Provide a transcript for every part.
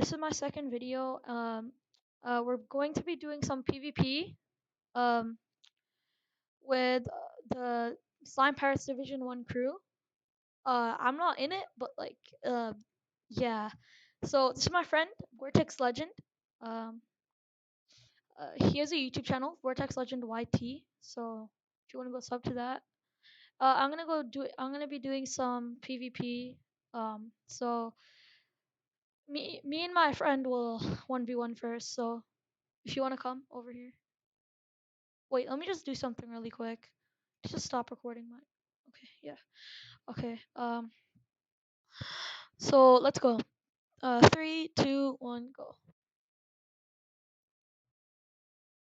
this is my second video. We're going to be doing some PvP um, with the Slime Pirates Division 1 crew. I'm not in it, but uh, yeah. So this is my friend, Vortex Legend. Um, he has a YouTube channel, Vortex Legend YT. So if you want to go sub to that, I'm gonna go do. I'm gonna be doing some PvP. So me and my friend will 1v1 first. So if you want to come over here. Wait, let me just do something really quick. Just stop recording my. Okay, yeah. Okay. So let's go. Three, two, one, go.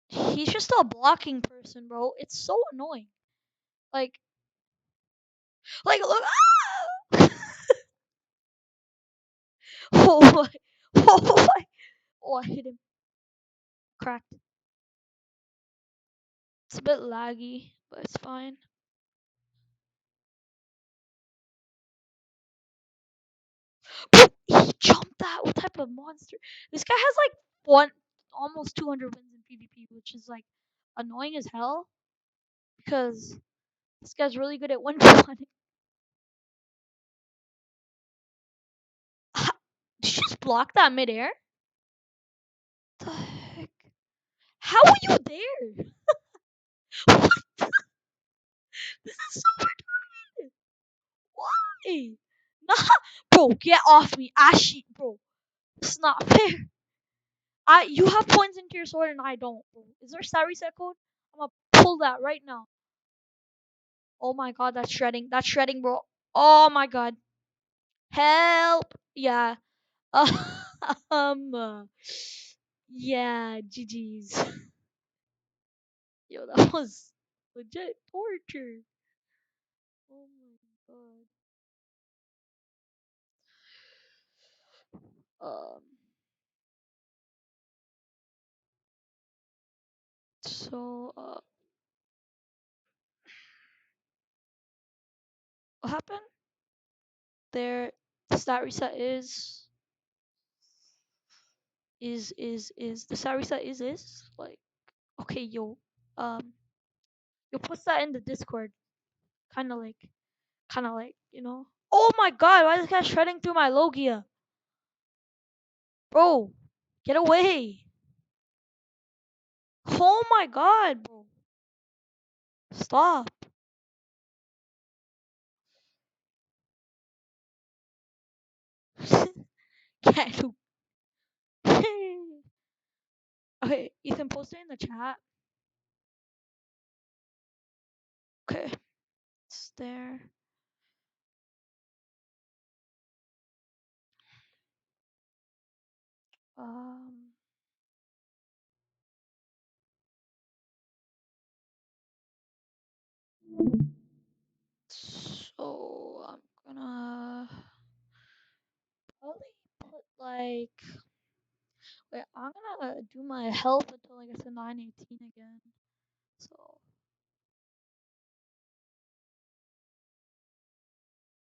He's just a blocking person, bro. It's so annoying. Like, look. Ah! Oh my. Oh my. Oh, I hit him. Cracked. It's a bit laggy, but it's fine. Bro, he jumped that. What type of monster? This guy has like almost 200 wins in PvP, which is like annoying as hell because this guy's really good at one v1. Did you just block that midair? The heck? How are you there? What? This is so retarded. Why? Nah, bro, get off me, Ashi, bro. It's not fair. You have points into your sword and I don't. Bro. Is there a stat reset code? I'm gonna pull that right now. Oh my god, that's shredding. That's shredding, bro. Oh my god. Help. Yeah. Um. uh, yeah. GG's. Yo, that was legit torture. Oh my god. Um. So, what happened? There, the stat reset is the stat reset is like okay, um, yo, post that in the Discord. Kind of like you know. Oh my god, why is this guy shredding through my Logia, bro? Get away! Oh my god, bro. Stop. Can't do. Okay, Ethan, post it in the chat. Okay, it's there. Um, so I'm gonna probably put wait, I'm gonna do my health until I get to 918 again. So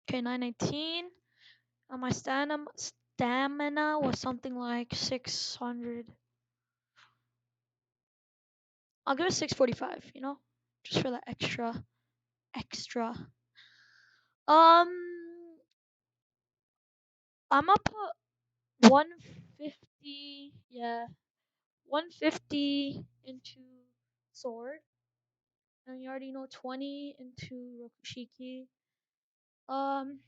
okay, 918. And my stamina was something like 600. I'll give it 645. You know, just for the extra. Um, I'm gonna put 150. Yeah, 150 into sword, and you already know 20 into Rokushiki. Um,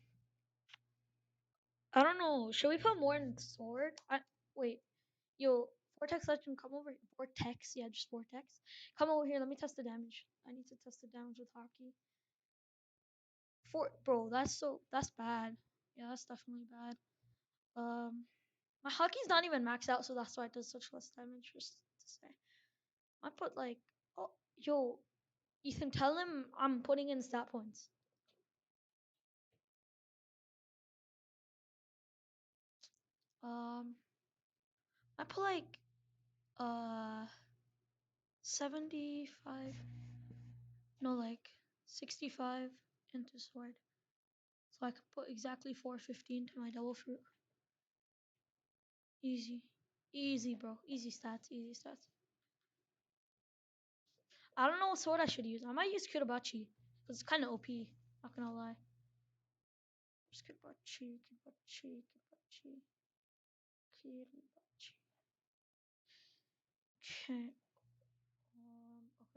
I don't know. Should we put more in sword? Wait. Yo, Vortex Legend, come over. Vortex, yeah, just Vortex. Come over here. Let me test the damage. I need to test the damage with hockey. Bro, that's bad. Yeah, that's definitely bad. Um, my hockey's not even maxed out, so that's why it does such less damage. Just to say, I put oh, yo, Ethan, tell him I'm putting in stat points. Um, I put uh 75, no, 65 into sword, so I could put exactly 415 to my devil fruit. Easy. Easy, bro. Easy stats. Easy stats. I don't know what sword I should use. I might use Kirabachi. Because it's kind of OP. Not gonna lie. Just Kirabachi, Kirabachi, Kirabachi, Kirabachi. Okay.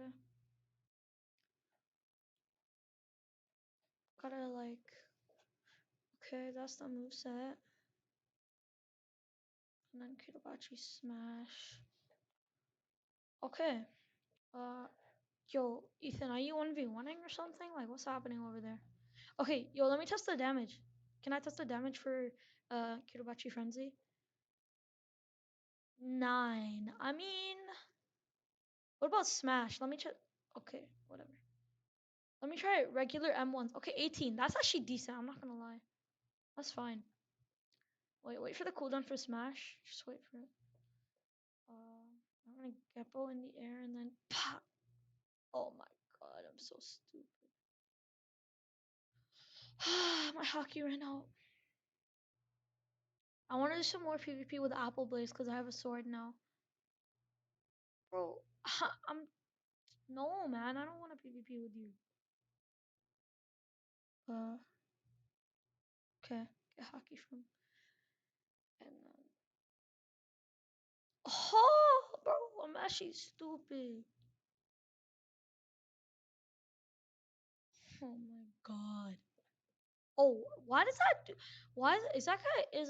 Okay. Gotta like. Okay, that's the move set. And then Kirabachi smash. Okay. Uh, yo, Ethan, are you 1v1ing or something? Like, what's happening over there? Okay, yo, let me test the damage. Can I test the damage for Kirabachi Frenzy? 9. I mean, what about Smash? Let me check. Okay, whatever. Let me try regular M1s. Okay, 18. That's actually decent. I'm not gonna lie. That's fine. Wait for the cooldown for Smash. Just wait for it. I'm gonna Geppo in the air and then pop. Oh my god, I'm so stupid. My hockey ran out. I want to do some more PvP with Apple Blaze because I have a sword now. Bro, I'm no man. I don't want to PvP with you. Uh, okay, get hockey from and then. Oh, bro, I'm actually stupid. Oh my god. Oh, why does that do? Why is that guy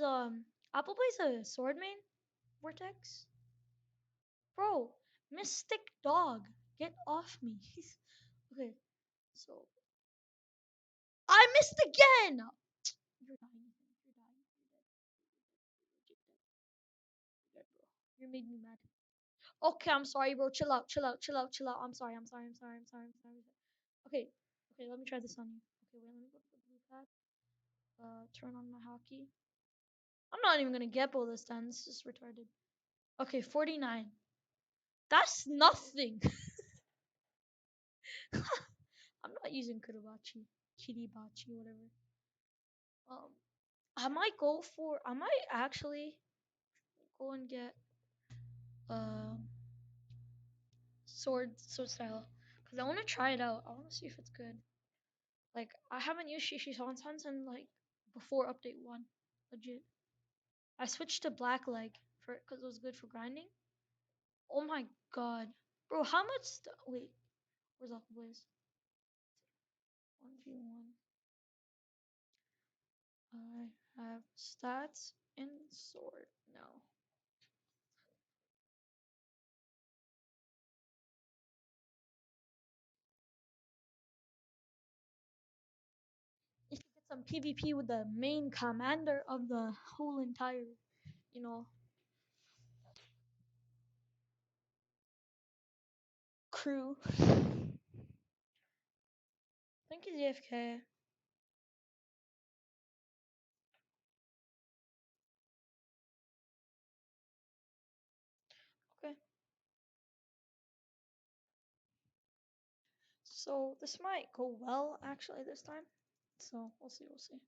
Apple Blaze a sword main vortex? Bro, Mystic Dog, get off me. Okay. So I missed again. You're dying. You're dying. You're dead. You're dead, bro. You made me mad. Okay, I'm sorry, bro. Chill out. Chill out. Chill out. Chill out. I'm sorry. I'm sorry. I'm sorry. I'm sorry. I'm sorry. Okay. Okay. Let me try this on you. Okay. Wait. Let me go to the blue pad. Turn on my hockey. I'm not even gonna get all this time. This is retarded. Okay, 49. That's nothing. I'm not using Kiribachi, Kiribachi, whatever. Um, I might actually go and get sword style because I want to try it out. I want to see if it's good. Like I haven't used Shishi Sansan since like before update 1. Legit. I switched to black leg for because it was good for grinding. Oh my god, bro, how much? Wait, where's Aqua Blaze? 1v1. I have stats in sword now. If you get some PvP with the main commander of the whole entire, you know, crew. I think he's AFK. Okay. So this might go well actually this time. So we'll see, we'll see.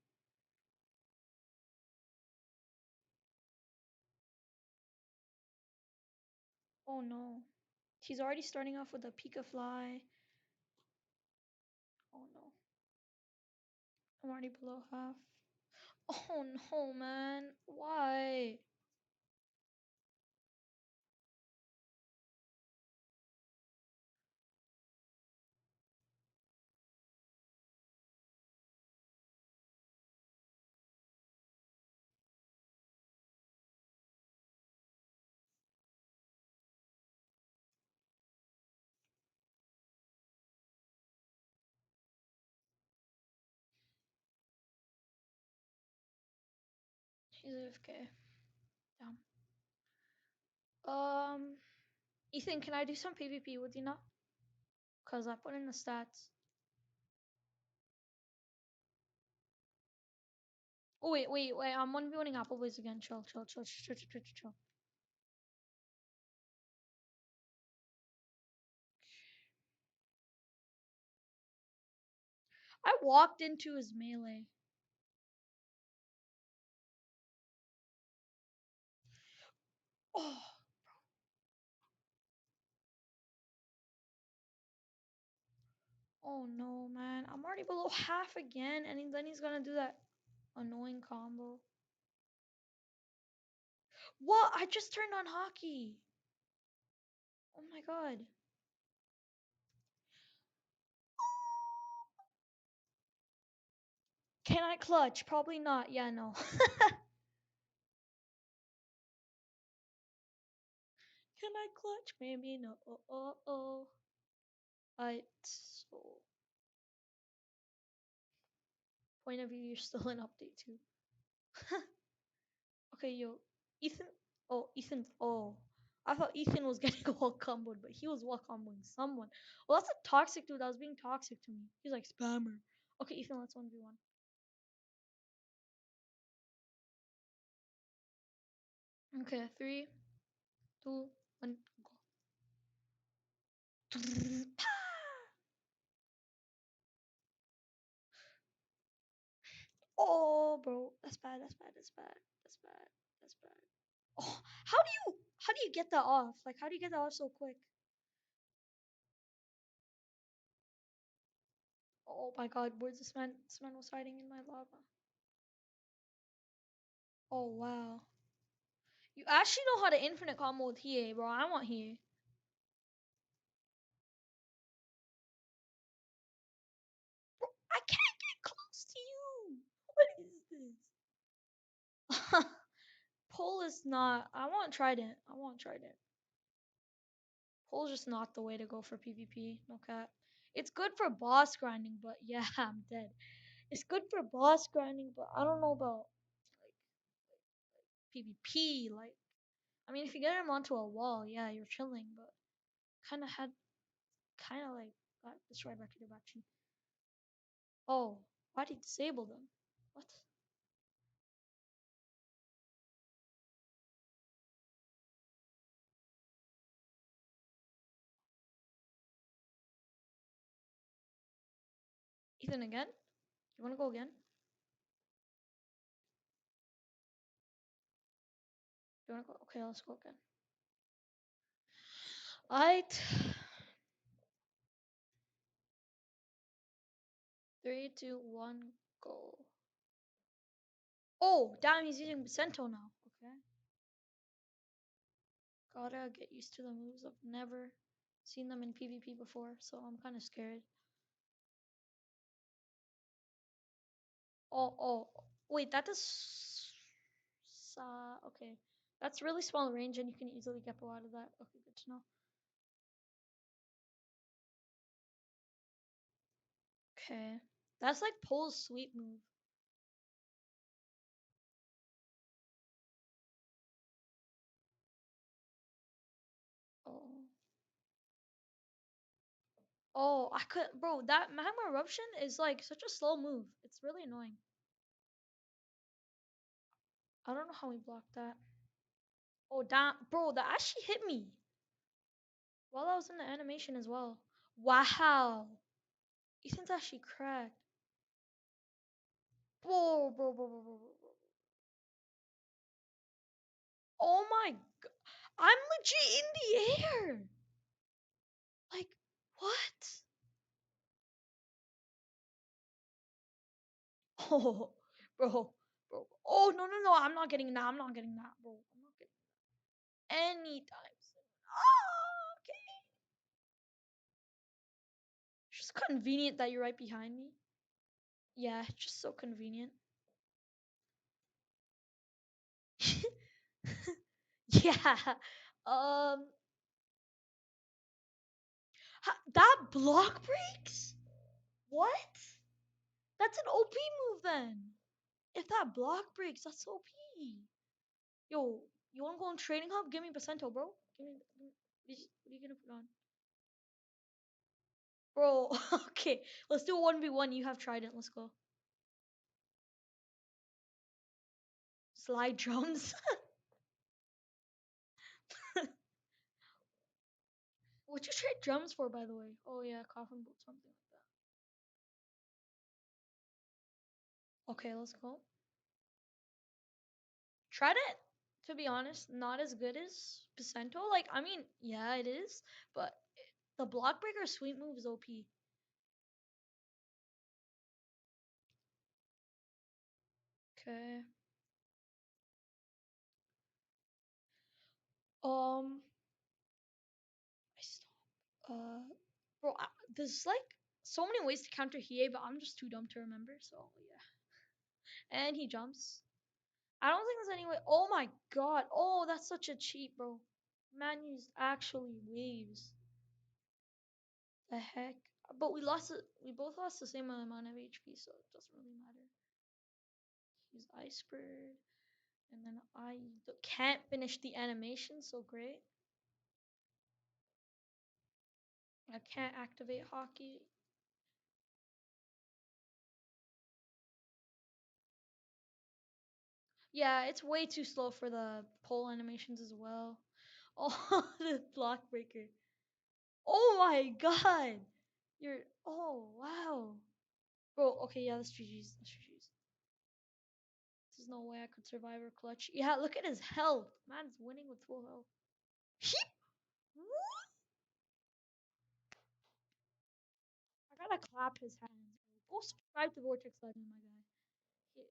Oh no. He's already starting off with a Pika Fly. Oh no. I'm already below half. Oh no, man. Why? He's AFK. Damn. Ethan, can I do some PvP with you now? Cause I put in the stats. Oh wait. I'm 1v1ing Applebee's again. Chill. I walked into his melee. Oh, oh no, man. I'm already below half again, and then he's gonna do that annoying combo. What? I just turned on hockey. Oh my god. Can I clutch? Probably not. Yeah, no. Can I clutch? Maybe no. Oh, oh, oh. I so point of view, you're still in update two. Okay, yo, Ethan. Oh, Ethan. Oh, I thought Ethan was getting wall comboed, but he was wall comboing someone. Well, that's a toxic dude that was being toxic to me. He's like spammer. Okay, Ethan, let's 1v1. Okay, three, two, one, go. Oh, bro, that's bad. That's bad. That's bad. That's bad. That's bad. Oh, how do you get that off? Like, how do you get that off so quick? Oh my God, where's this man? This man was hiding in my lava. Oh wow, you actually know how to infinite combo with Hiei, bro. I want Hiei. Bro, I can't get close to you. What is this? Pole is not. I want Trident. I want Trident. Pole's just not the way to go for PvP. No cap. It's good for boss grinding, but yeah, I'm dead. It's good for boss grinding, but I don't know about like PvP. Like, I mean, if you get him onto a wall, yeah, you're chilling. But kind of like got destroyed by Kitabachi. Oh, why did he disable them? What? Ethan again? You wanna go again? You wanna go? Okay, let's go again. Alright. Three, two, one, go. Oh, damn, he's using Bacento now. Okay. Gotta get used to the moves. I've never seen them in PvP before, so I'm kind of scared. Oh. Wait, that does. Okay. That's really small range, and you can easily get out of that. Okay, good to know. Okay. That's like Pole's sweep move. Oh. Oh, I could, bro. That magma eruption is like such a slow move. It's really annoying. I don't know how he blocked that. Oh, damn, bro. That actually hit me while I was in the animation as well. Wow. Ethan's actually cracked. Bro. Oh my god. I'm legit in the air. Like, what? Oh, bro. Oh, no. I'm not getting that. I'm not getting that, bro. I'm not getting anytime soon. Ah, okay. It's just convenient that you're right behind me. Yeah, it's just so convenient. Yeah. Um, that block breaks? What? That's an OP move then. If that block breaks, that's OP. Yo, you wanna go on Trading Hub? Give me Percento, bro. What are you gonna put on? Bro, okay. Let's do a 1v1. You have Trident. Let's go. Slide drums. What'd you trade drums for, by the way? Oh, yeah, coffin bolt, something like that. Okay, let's go. Trident? To be honest, not as good as Pacento. Like, I mean, yeah, it is, but the block breaker sweep move is OP. Okay. Um, I bro, there's like so many ways to counter Hiei, but I'm just too dumb to remember. So yeah, and he jumps. I don't think there's any way. Oh my god! Oh, that's such a cheat, bro. Man used actually waves. The heck? But we lost it. We both lost the same amount of HP, so it doesn't really matter. He's Ice Bird, and then I can't finish the animation. So great. I can't activate hockey. Yeah, it's way too slow for the pole animations as well. Oh, the block breaker. Oh my god. You're. Oh wow. Bro, okay, yeah, that's GG's. That's GG's. There's no way I could survive or clutch. Yeah, look at his health. Man's winning with full health. I gotta clap his hands. Bro. Go subscribe to Vortex Legend, my guy. He,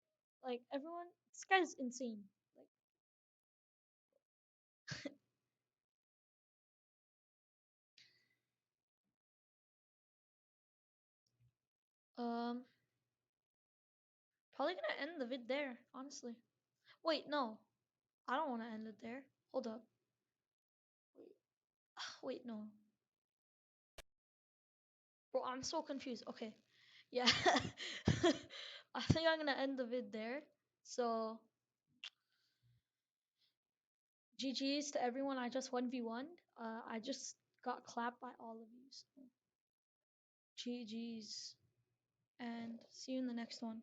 like everyone, this guy's insane. Like, um, probably gonna end the vid there. Honestly. Wait, no, I don't want to end it there. Hold up. Wait, wait, no, bro. I'm so confused. Okay, yeah. I think I'm gonna end the vid there. So GG's to everyone. I just 1v1. I just got clapped by all of you. So GG's and see you in the next one.